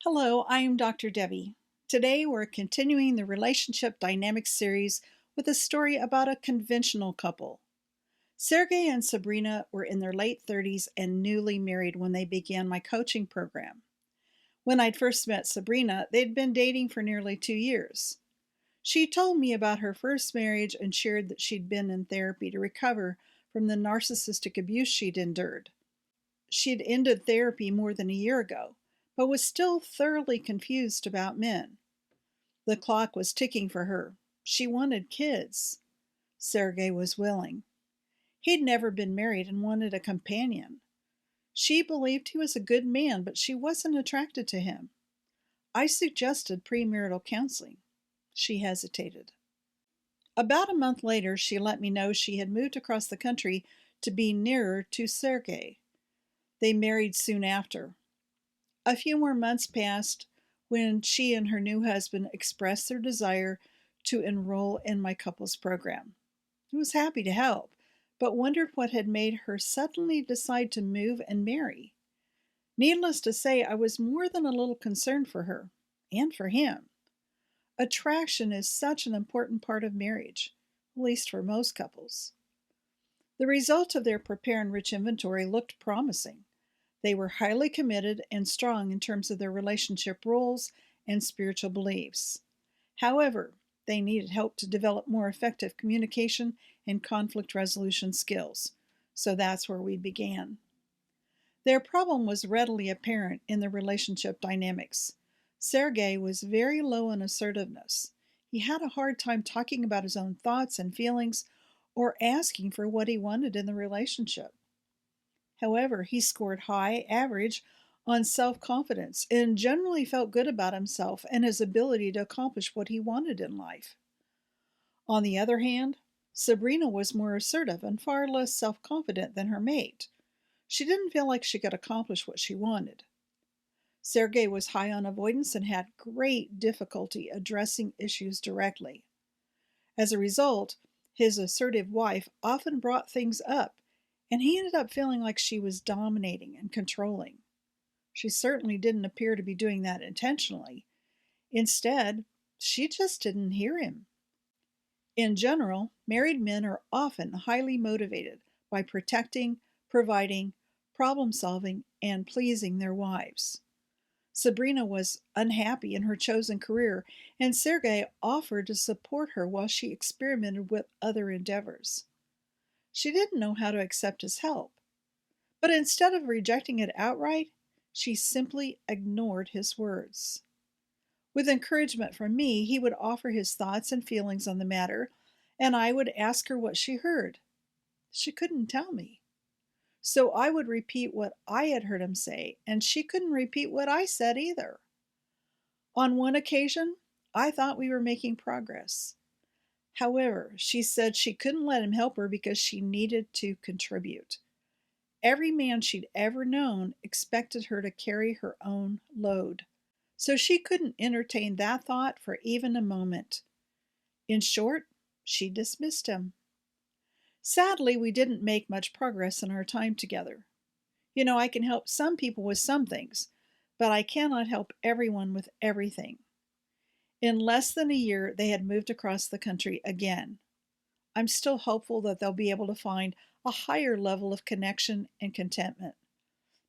Hello, I am Dr. Debbie. Today we're continuing the relationship dynamics series with a story about a conventional couple. Serge and Sabrina were in their late 30s and newly married when they began my coaching program. When I'd first met Sabrina, they'd been dating for nearly 2 years. She told me about her first marriage and shared that she'd been in therapy to recover from the narcissistic abuse she'd endured. She'd ended therapy more than a year ago, but was still thoroughly confused about men. The clock was ticking for her. She wanted kids. Sergei was willing. He'd never been married and wanted a companion. She believed he was a good man, but she wasn't attracted to him. I suggested premarital counseling. She hesitated. About a month later, she let me know she had moved across the country to be nearer to Sergei. They married soon after. A few more months passed when she and her new husband expressed their desire to enroll in my couples program. I was happy to help, but wondered what had made her suddenly decide to move and marry. Needless to say, I was more than a little concerned for her and for him. Attraction is such an important part of marriage, at least for most couples. The result of their Prepare-Enrich inventory looked promising. They were highly committed and strong in terms of their relationship roles and spiritual beliefs. However, they needed help to develop more effective communication and conflict resolution skills. So that's where we began. Their problem was readily apparent in the relationship dynamics. Sergei was very low in assertiveness. He had a hard time talking about his own thoughts and feelings or asking for what he wanted in the relationship. However, he scored high average on self-confidence and generally felt good about himself and his ability to accomplish what he wanted in life. On the other hand, Sabrina was more assertive and far less self-confident than her mate. She didn't feel like she could accomplish what she wanted. Sergei was high on avoidance and had great difficulty addressing issues directly. As a result, his assertive wife often brought things up, and he ended up feeling like she was dominating and controlling. She certainly didn't appear to be doing that intentionally. Instead, she just didn't hear him. In general, married men are often highly motivated by protecting, providing, problem solving, and pleasing their wives. Sabrina was unhappy in her chosen career, and Sergei offered to support her while she experimented with other endeavors. She didn't know how to accept his help, but instead of rejecting it outright, she simply ignored his words. With encouragement from me, he would offer his thoughts and feelings on the matter, and I would ask her what she heard. She couldn't tell me. So I would repeat what I had heard him say, and she couldn't repeat what I said either. On one occasion, I thought we were making progress. However, she said she couldn't let him help her because she needed to contribute. Every man she'd ever known expected her to carry her own load, so she couldn't entertain that thought for even a moment. In short, she dismissed him. Sadly, we didn't make much progress in our time together. I can help some people with some things, but I cannot help everyone with everything. In less than a year, they had moved across the country again. I'm still hopeful that they'll be able to find a higher level of connection and contentment.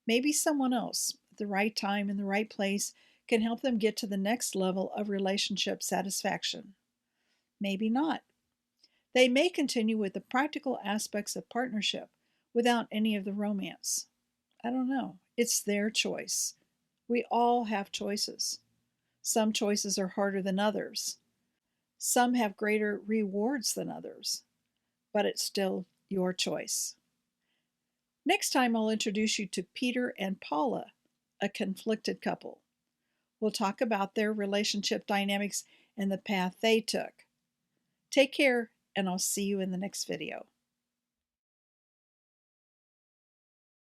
Maybe someone else, at the right time in the right place, can help them get to the next level of relationship satisfaction. Maybe not. They may continue with the practical aspects of partnership without any of the romance. I don't know. It's their choice. We all have choices. Some choices are harder than others. Some have greater rewards than others, but it's still your choice. Next time, I'll introduce you to Peter and Paula, a conflicted couple. We'll talk about their relationship dynamics and the path they took. Take care, and I'll see you in the next video.